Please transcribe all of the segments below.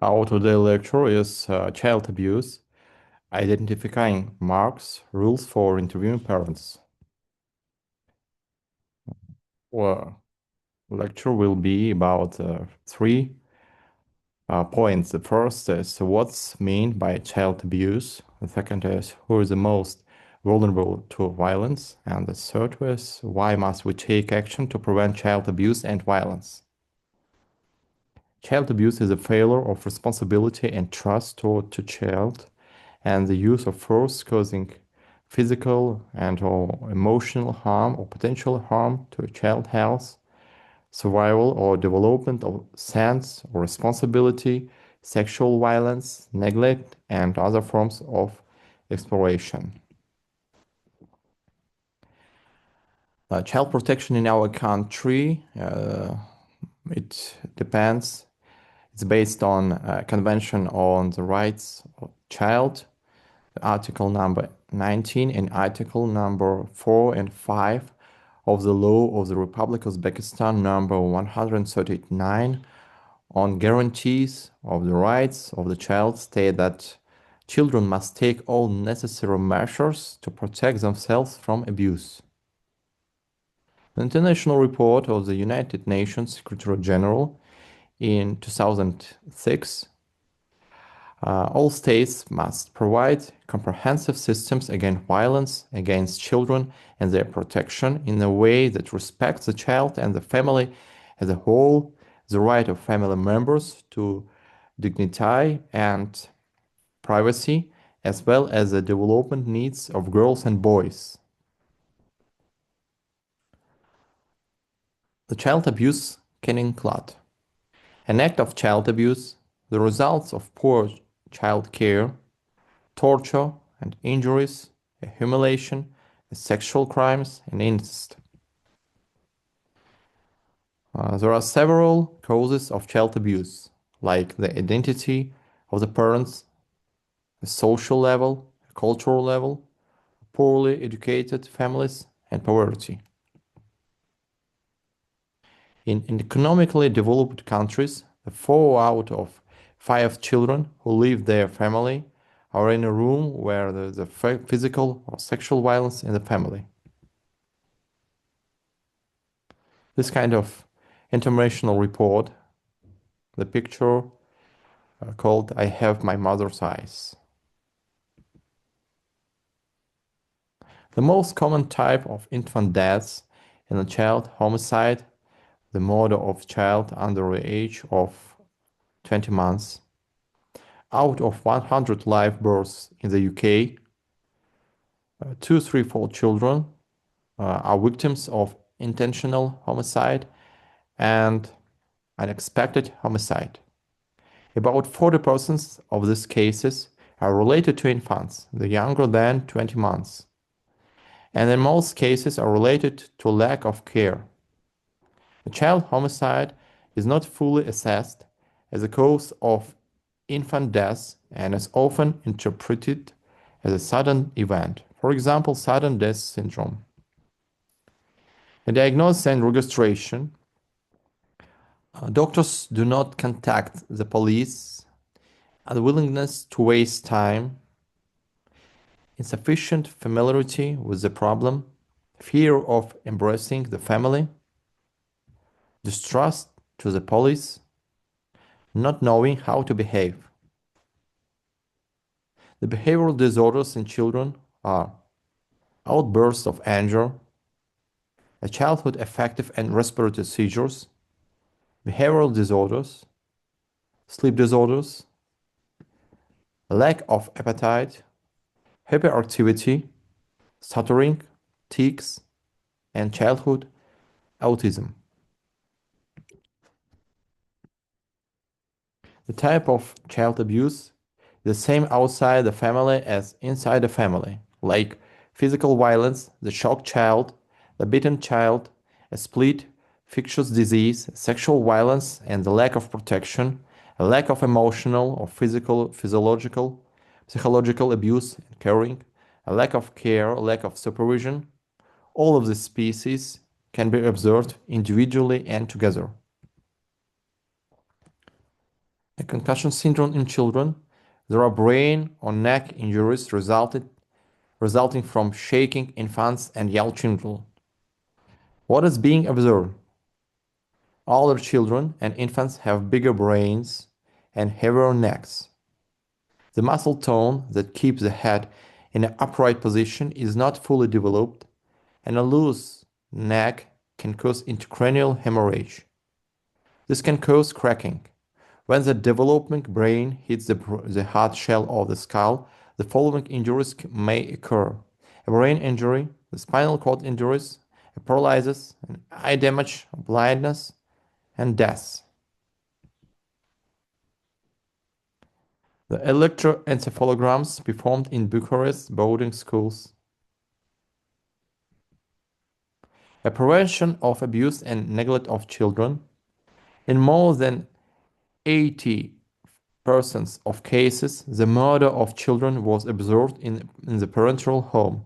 Our today's lecture is child abuse, identifying marks, rules for interviewing parents. Well, lecture will be about three points. The first is what's meant by child abuse. The second is who is the most vulnerable to violence. And the third is why must we take action to prevent child abuse and violence. Child abuse is a failure of responsibility and trust toward the child and the use of force causing physical and or emotional harm or potential harm to a child's health, survival or development of sense or responsibility, sexual violence, neglect, and other forms of exploitation. Child protection in our country, it depends. It's based on a Convention on the Rights of Child, Article number 19 and Article number 4 and 5 of the Law of the Republic of Uzbekistan number 139 on guarantees of the rights of the child state that children must take all necessary measures to protect themselves from abuse. The international report of the United Nations Secretary General in 2006 all states must provide comprehensive systems against violence against children and their protection in a way that respects the child and the family as a whole, the right of family members to dignity and privacy, as well as the development needs of girls and boys. The child abuse can include an act of child abuse, the results of poor child care, torture and injuries, humiliation, sexual crimes, and incest. There are several causes of child abuse, like the identity of the parents, the social level, the cultural level, poorly educated families, and poverty. In economically developed countries, 4 out of 5 children who leave their family are in a room where there is a physical or sexual violence in the family. This kind of international report, the picture called I Have My Mother's Eyes. The most common type of infant deaths in a child homicide, the murder of child under the age of 20 months. Out of 100 live births in the UK, 2, 3, 4 children are victims of intentional homicide and unexpected homicide. About 40% of these cases are related to infants, the younger than 20 months, and in most cases are related to lack of care. A child homicide is not fully assessed as a cause of infant death and is often interpreted as a sudden event, for example, sudden death syndrome. The diagnosis and registration. Doctors do not contact the police, unwillingness to waste time, insufficient familiarity with the problem, fear of embracing the family, distrust to the police, not knowing how to behave. The behavioral disorders in children are outbursts of anger, a childhood affective and respiratory seizures, behavioral disorders, sleep disorders, lack of appetite, hyperactivity, stuttering, tics, and childhood autism. The type of child abuse is the same outside the family as inside the family, like physical violence, the shocked child, the beaten child, a split, infectious disease, sexual violence, and the lack of protection, a lack of emotional or physical, physiological, psychological abuse and caring, a lack of care, a lack of supervision. All of these species can be observed individually and together. concussion syndrome in children. There are brain or neck injuries resulting from shaking infants and young children. What is being observed? Older children and infants have bigger brains and heavier necks. The muscle tone that keeps the head in an upright position is not fully developed, and a loose neck can cause intracranial hemorrhage. This can cause cracking. When the developing brain hits the hard shell of the skull, the following injuries may occur: a brain injury, the spinal cord injuries, a paralysis, an eye damage, blindness, and death. The electroencephalograms performed in Bucharest boarding schools. A prevention of abuse and neglect of children. In more than 80% of cases, the murder of children was observed in the parental home.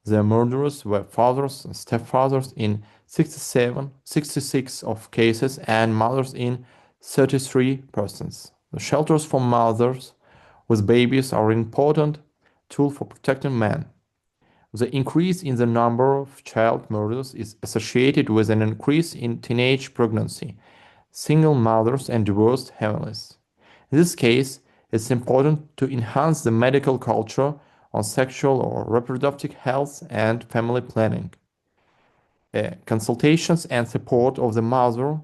The murderers were fathers and stepfathers in 66 of cases and mothers in 33%. The shelters for mothers with babies are an important tool for protecting men. The increase in the number of child murders is associated with an increase in teenage pregnancy, single mothers, and divorced families. In this case, it's important to enhance the medical culture on sexual or reproductive health and family planning. Consultations and support of the mother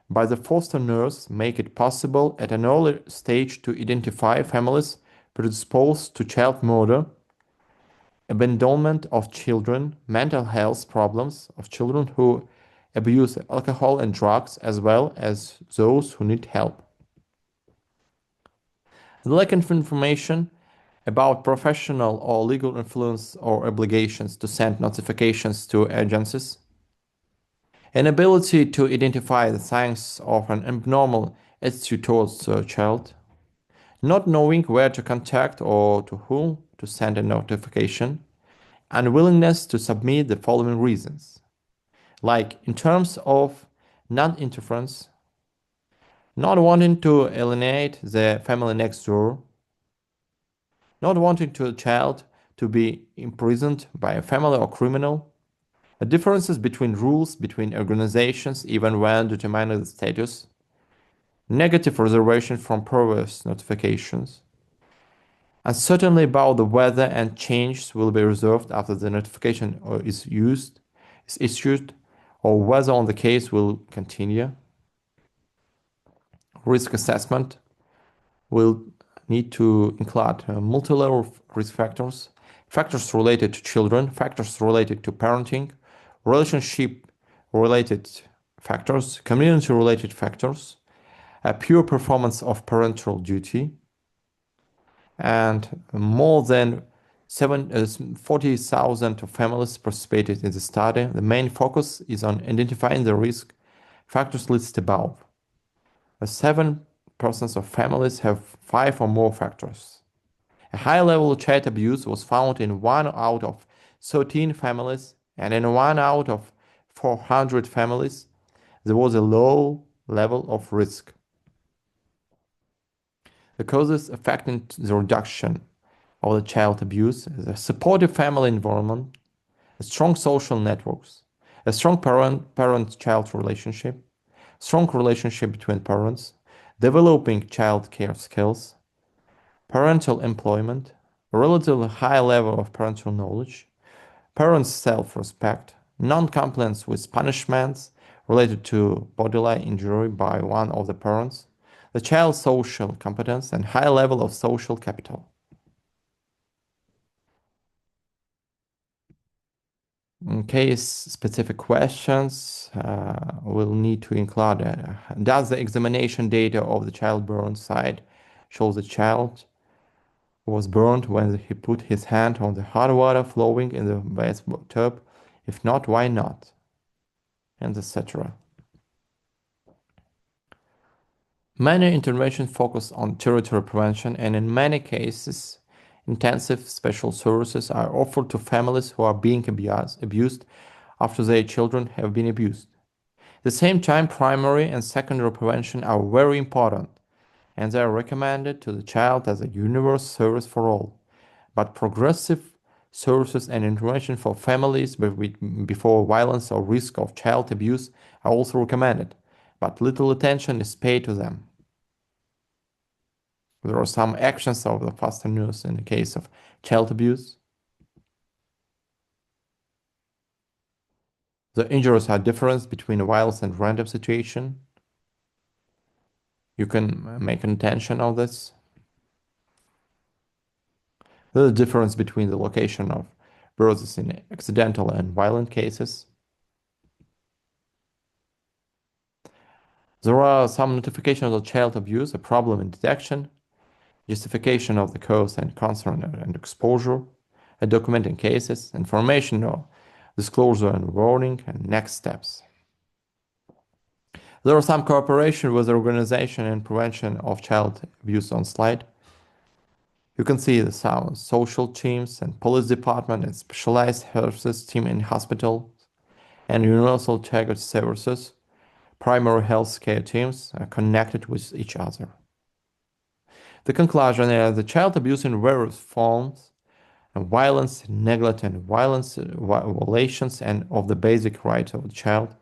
by the foster nurse make it possible at an early stage to identify families predisposed to child murder, abandonment of children, mental health problems of children who abuse alcohol and drugs, as well as those who need help. The lack of information about professional or legal influence or obligations to send notifications to agencies. Inability to identify the signs of an abnormal attitude towards a child. Not knowing where to contact or to whom to send a notification. Unwillingness to submit the following reasons. Like in terms of non-interference, not wanting to alienate the family next door, not wanting to a child to be imprisoned by a family or criminal, differences between rules between organizations even when determining the status, negative reservation from previous notifications, uncertainty about the whether and changes will be reserved after the notification is issued, or whether on the case will continue. Risk assessment will need to include multi-level risk factors, factors related to children, factors related to parenting, relationship-related factors, community-related factors, a pure performance of parental duty, and more than 40,000 families participated in the study. The main focus is on identifying the risk factors listed above. 7% of families have 5 or more factors. A high level of child abuse was found in 1 out of 13 families, and in 1 out of 400 families, there was a low level of risk. The causes affecting the reduction of the child abuse is a supportive family environment, a strong social networks, a strong parent-child relationship, strong relationship between parents, developing child care skills, parental employment, a relatively high level of parental knowledge, parents' self-respect, non-compliance with punishments related to bodily injury by one of the parents, the child's social competence, and high level of social capital. In case-specific questions, we'll need to include does the examination data of the child burn site show the child was burned when he put his hand on the hot water flowing in the bathtub? If not, why not? And etc. Many interventions focus on territory prevention, and in many cases, intensive special services are offered to families who are being abused after their children have been abused. At the same time, primary and secondary prevention are very important. and they are recommended to the child as a universal service for all. But progressive services and intervention for families before violence or risk of child abuse are also recommended, but little attention is paid to them. There are some actions of the faster news in the case of child abuse. The injuries are different between violence and random situation. You can make an intention of this. There's a difference between the location of bruises in accidental and violent cases. There are some notifications of child abuse, a problem in detection, justification of the cause and concern and exposure, a documenting cases, information or disclosure and warning, and next steps. There are some cooperation with the organization and prevention of child abuse on slide. You can see the some social teams and police department and specialized services team in hospital and universal target services. Primary health care teams are connected with each other. The conclusion is the child abuse in various forms and violence, neglect, and violence violations and of the basic rights of the child.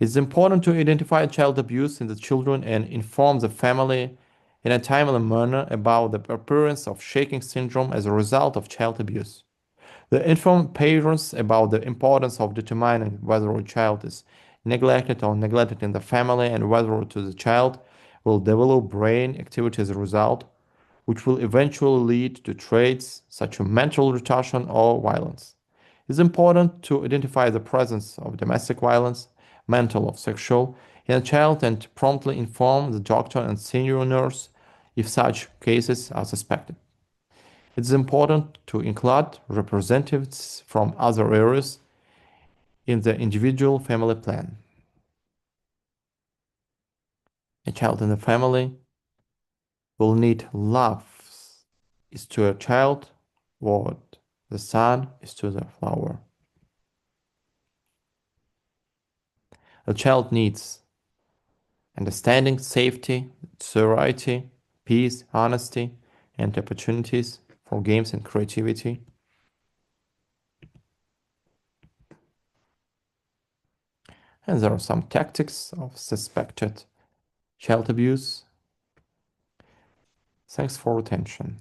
It's important to identify child abuse in the children and inform the family in a timely manner about the appearance of shaking syndrome as a result of child abuse. The inform parents about the importance of determining whether a child is neglected or neglected in the family and whether to the child will develop brain activity as a result, which will eventually lead to traits such as mental retardation or violence. It's important to identify the presence of domestic violence, mental or sexual, in a child and promptly inform the doctor and senior nurse if such cases are suspected. It is important to include representatives from other areas in the individual family plan. A child in the family will need love is to a child what the sun is to the flower. A child needs understanding, safety, security, peace, honesty, and opportunities for games and creativity. And there are some tactics of suspected child abuse. Thanks for attention.